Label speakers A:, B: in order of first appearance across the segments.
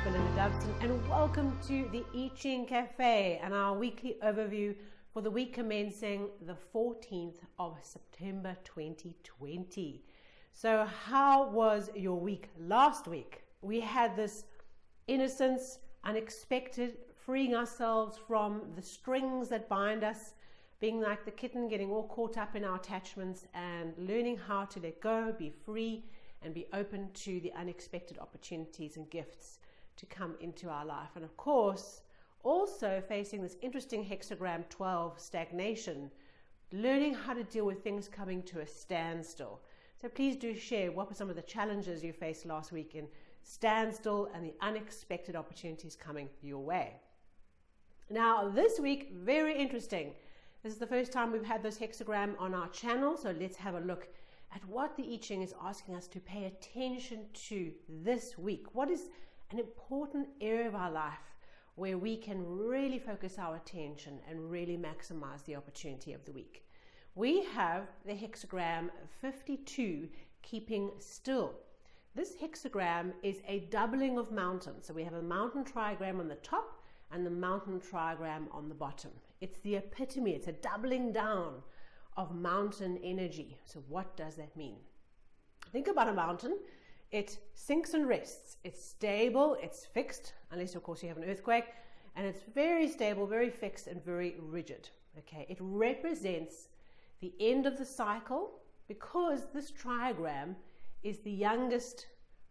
A: Belinda Doveton, and welcome to the I Ching Cafe and our weekly overview for the week commencing the 14th of September 2020. So how was your week last week? We had this innocence, unexpected, freeing ourselves from the strings that bind us, being like the kitten, getting all caught up in our attachments and learning how to let go, be free, and be open to the unexpected opportunities and gifts to come into our life. And of course, also facing this interesting hexagram 12 stagnation, learning how to deal with things coming to a standstill. So please do share what were some of the challenges you faced last week in standstill and the unexpected opportunities coming your way. Now this week, very interesting. This is the first time we've had this hexagram on our channel, so let's have a look at what the I Ching is asking us to pay attention to this week. What is an important area of our life where we can really focus our attention and really maximize the opportunity of the week? We have the hexagram 52, keeping still. This hexagram is a doubling of mountain. So we have a mountain trigram on the top and the mountain trigram on the bottom. It's the epitome, it's a doubling down of mountain energy. So what does that mean? Think about a mountain. It sinks and rests. It's stable, it's fixed, unless of course you have an earthquake, and it's very stable, very fixed, and very rigid. Okay, it represents the end of the cycle because this trigram is the youngest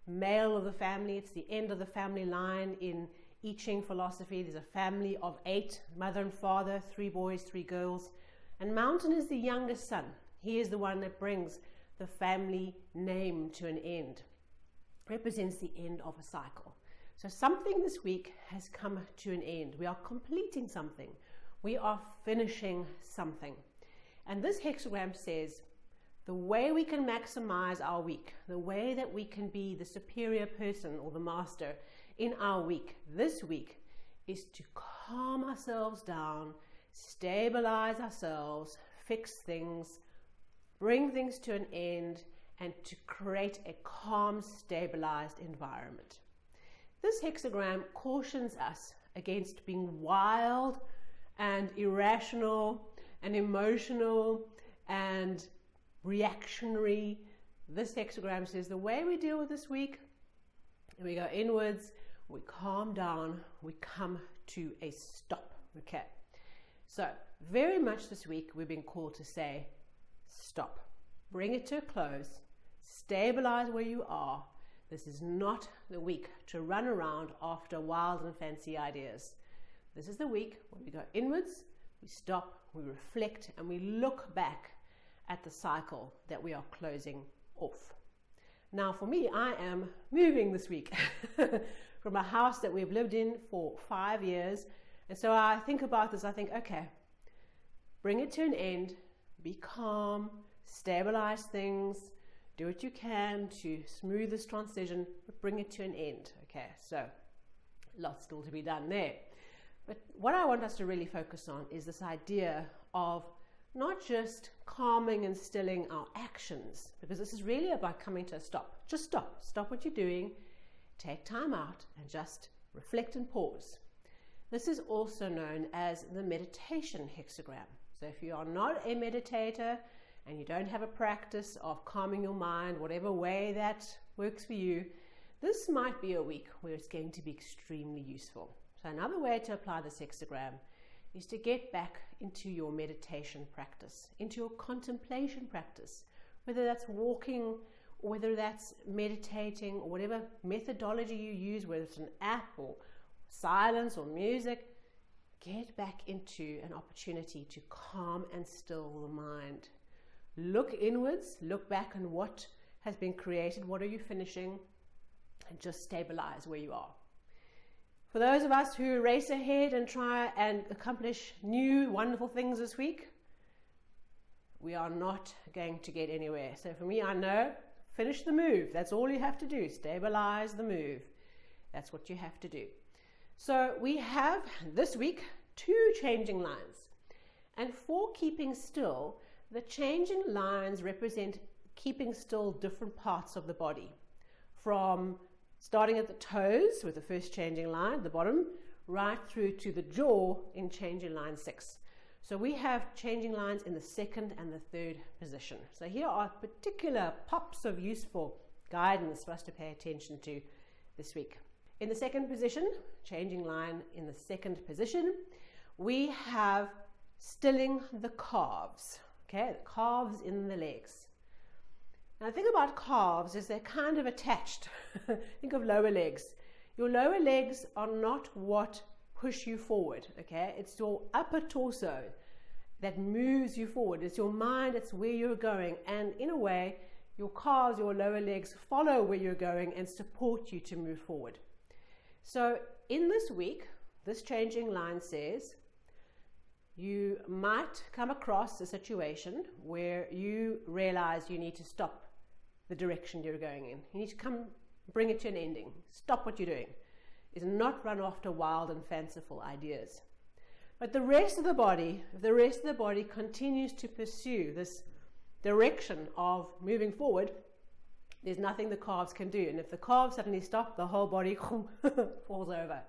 A: male of the family. It's the end of the family line in I Ching philosophy. There's a family of 8, mother and father, 3 boys, 3 girls. And Mountain is the youngest son. He is the one that brings the family name to an end. Represents the end of a cycle. So something this week has come to an end. We are completing something. We are finishing something. And this hexagram says the way we can maximize our week, the way that we can be the superior person or the master in our week, this week, is to calm ourselves down, stabilize ourselves, fix things, bring things to an end, and to create a calm, stabilized environment. This hexagram cautions us against being wild and irrational and emotional and reactionary. This hexagram says the way we deal with this week, we go inwards, we calm down, we come to a stop. Okay. So very much this week we've been called to say stop, bring it to a close, stabilize where you are. This is not the week to run around after wild and fancy ideas. This is the week where we go inwards, we stop, we reflect, and we look back at the cycle that we are closing off. Now for me, I am moving this week from a house that we've lived in for 5 years. And so I think about this, I think, okay, bring it to an end, be calm, stabilize things, do what you can to smooth this transition, but bring it to an end. Okay, so lots still to be done there. But what I want us to really focus on is this idea of not just calming and stilling our actions, because this is really about coming to a stop. Just stop. Stop what you're doing, take time out, and just reflect and pause. This is also known as the meditation hexagram. So if you are not a meditator and you don't have a practice of calming your mind, whatever way that works for you, this might be a week where it's going to be extremely useful. So another way to apply this hexagram is to get back into your meditation practice, into your contemplation practice, whether that's walking, or whether that's meditating, or whatever methodology you use, whether it's an app or silence or music. Get back into an opportunity to calm and still the mind. Look inwards, look back on what has been created, what are you finishing, and just stabilize where you are. For those of us who race ahead and try and accomplish new wonderful things this week, we are not going to get anywhere. So for me, I know, finish the move. That's all you have to do. Stabilize the move. That's what you have to do. So we have this week 2 changing lines. And for keeping still, the changing lines represent keeping still different parts of the body, from starting at the toes with the first changing line at the bottom, right through to the jaw in changing line 6. So we have changing lines in the second and the third position. So here are particular pops of useful guidance for us to pay attention to this week. In the second position, changing line in the second position, we have stilling the calves. Okay, the calves in the legs. Now the thing about calves is they're kind of attached. Think of lower legs. Your lower legs are not what push you forward, okay? It's your upper torso that moves you forward. It's your mind, it's where you're going. And in a way, your calves, your lower legs follow where you're going and support you to move forward. So in this week, this changing line says, you might come across a situation where you realize you need to stop the direction you're going in. You need to bring it to an ending. Stop what you're doing. Is not run after wild and fanciful ideas. But the rest of the body, if the rest of the body continues to pursue this direction of moving forward, there's nothing the calves can do. And if the calves suddenly stop, the whole body falls over.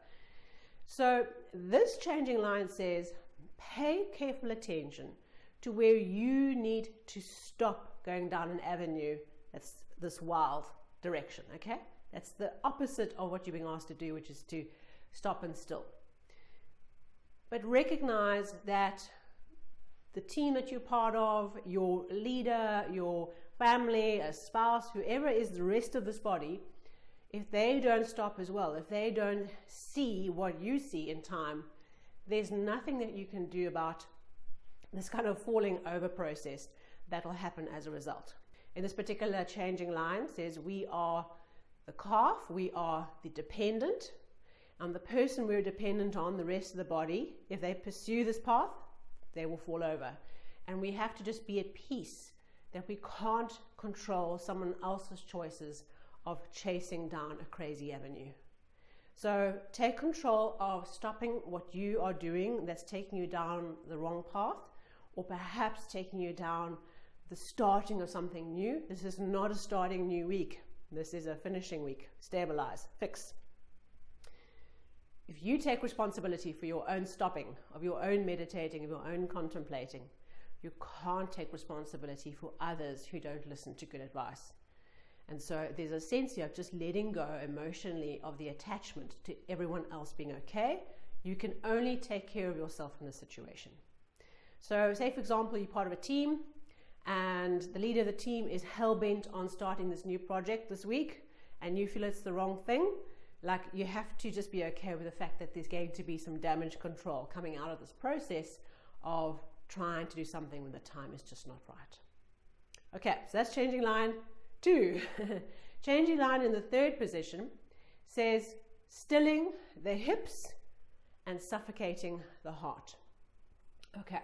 A: So this changing line says, pay careful attention to where you need to stop going down an avenue that's this wild direction, okay? That's the opposite of what you're being asked to do, which is to stop and still. But recognize that the team that you're part of, your leader, your family, a spouse, whoever is the rest of this body, if they don't stop as well, if they don't see what you see in time, there's nothing that you can do about this kind of falling over process that will happen as a result. In this particular changing line says we are the calf, we are the dependent, and the person we're dependent on, the rest of the body, if they pursue this path, they will fall over. And we have to just be at peace that we can't control someone else's choices of chasing down a crazy avenue. So take control of stopping what you are doing that's taking you down the wrong path, or perhaps taking you down the starting of something new. This is not a starting new week. This is a finishing week. Stabilize, fix. If you take responsibility for your own stopping, of your own meditating, of your own contemplating, you can't take responsibility for others who don't listen to good advice. And so there's a sense here of just letting go emotionally of the attachment to everyone else being okay. You can only take care of yourself in this situation. So say, for example, you're part of a team and the leader of the team is hell-bent on starting this new project this week, and you feel it's the wrong thing. Like, you have to just be okay with the fact that there's going to be some damage control coming out of this process of trying to do something when the time is just not right. Okay, so that's changing line 2. Changing line in the third position says stilling the hips and suffocating the heart. Okay,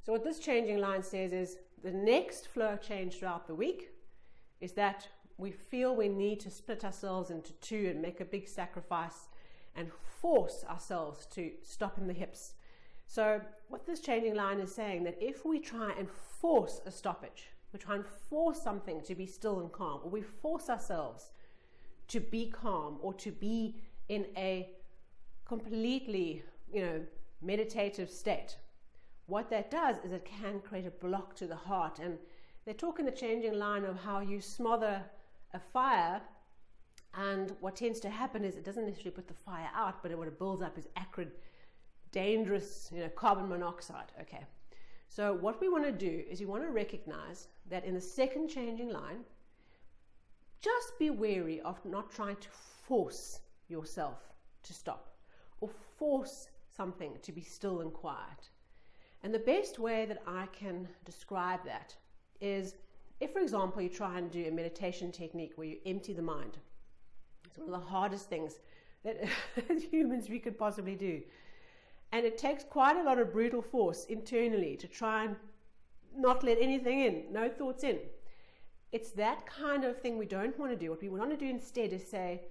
A: so what this changing line says is the next flow of change throughout the week is that we feel we need to split ourselves into two and make a big sacrifice and force ourselves to stop in the hips. So what this changing line is saying, that if we try and force a stoppage, we try and force something to be still and calm, or we force ourselves to be calm or to be in a completely, meditative state, what that does is it can create a block to the heart. And they talk in the changing line of how you smother a fire, and what tends to happen is it doesn't necessarily put the fire out, but what it builds up is acrid, dangerous, carbon monoxide. Okay, so what we want to do is we want to recognize that in the second changing line, just be wary of not trying to force yourself to stop or force something to be still and quiet. And the best way that I can describe that is, if, for example, you try and do a meditation technique where you empty the mind. It's one of the hardest things that as humans we could possibly do. And it takes quite a lot of brutal force internally to try and not let anything in, no thoughts in. It's that kind of thing we don't want to do. What we want to do instead is say,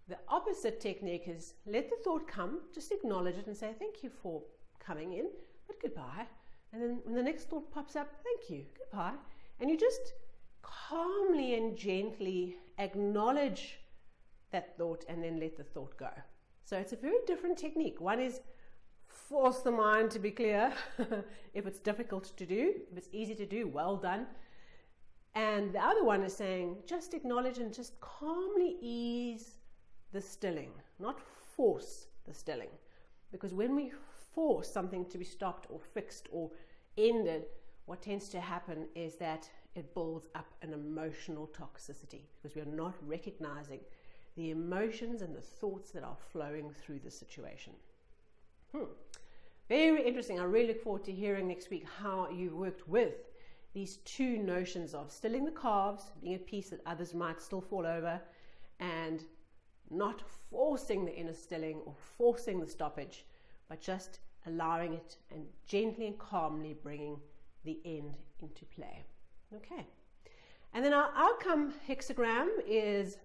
A: the opposite technique is let the thought come, just acknowledge it and say, thank you for coming in, but goodbye. And then when the next thought pops up, thank you, goodbye. And you just calmly and gently acknowledge that thought and then let the thought go. So it's a very different technique. One is force the mind to be clear if it's difficult to do. If it's easy to do, well done. And the other one is saying just acknowledge and just calmly ease the stilling, not force the stilling. Because when we force something to be stopped or fixed or ended, what tends to happen is that it builds up an emotional toxicity, because we are not recognizing the emotions and the thoughts that are flowing through the situation. Very interesting. I really look forward to hearing next week how you worked with these two notions of stilling the calves, being at peace that others might still fall over, and not forcing the inner stilling or forcing the stoppage, but just allowing it and gently and calmly bringing the end into play. Okay. And then our outcome hexagram is,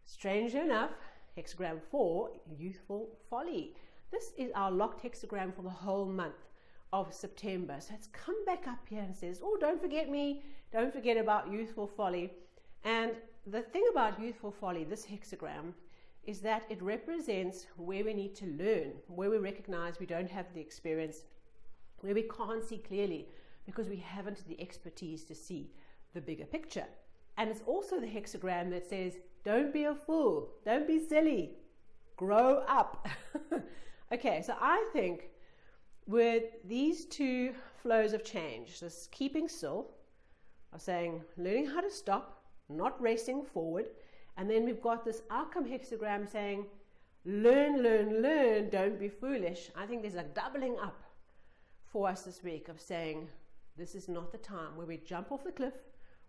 A: strangely enough, hexagram 4, Youthful Folly. This is our locked hexagram for the whole month of September. So it's come back up here and says, oh, don't forget me, don't forget about Youthful Folly. And the thing about Youthful Folly, this hexagram, is that it represents where we need to learn, where we recognize we don't have the experience, where we can't see clearly because we haven't the expertise to see the bigger picture. And it's also the hexagram that says, don't be a fool, don't be silly, grow up. Okay, so I think with these two flows of change, this keeping still, of saying, learning how to stop, not racing forward, and then we've got this outcome hexagram saying, learn, learn, learn, don't be foolish. I think there's a doubling up for us this week of saying, this is not the time where we jump off the cliff,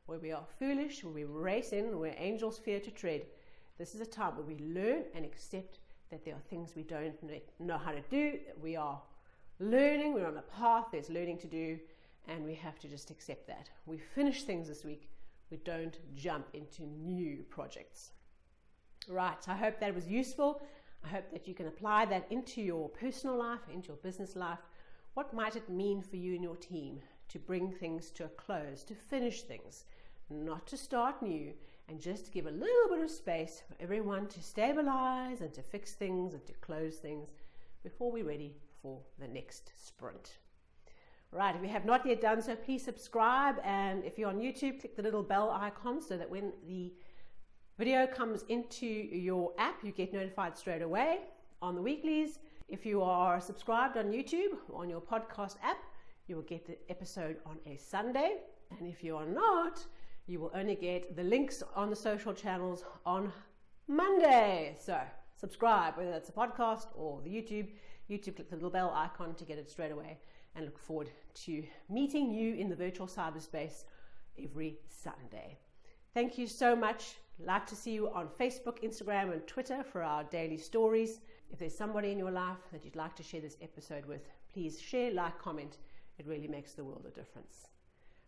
A: where we are foolish, where we race in, where angels fear to tread. This is a time where we learn and accept that there are things we don't know how to do. We are learning, we're on a path, there's learning to do, and we have to just accept that. We finish things this week, we don't jump into new projects. Right, I hope that was useful. I hope that you can apply that into your personal life, into your business life. What might it mean for you and your team to bring things to a close, to finish things, not to start new, and just to give a little bit of space for everyone to stabilize and to fix things and to close things before we're ready for the next sprint. Right, if you have not yet done so, please subscribe, and if you're on YouTube, click the little bell icon so that when the video comes into your app, you get notified straight away on the weeklies. If you are subscribed on YouTube or on your podcast app, you will get the episode on a Sunday, and if you are not, you will only get the links on the social channels on Monday. So subscribe, whether that's a podcast or the YouTube, click the little bell icon to get it straight away, and look forward to meeting you in the virtual cyberspace every Sunday. Thank you so much. I'd like to see you on Facebook, Instagram, and Twitter for our daily stories. If there's somebody in your life that you'd like to share this episode with, please share, like, comment. It really makes the world a difference.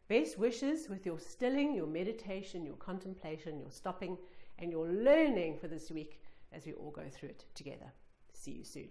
A: Best wishes with your stilling, your meditation, your contemplation, your stopping, and your learning for this week as we all go through it together. See you soon.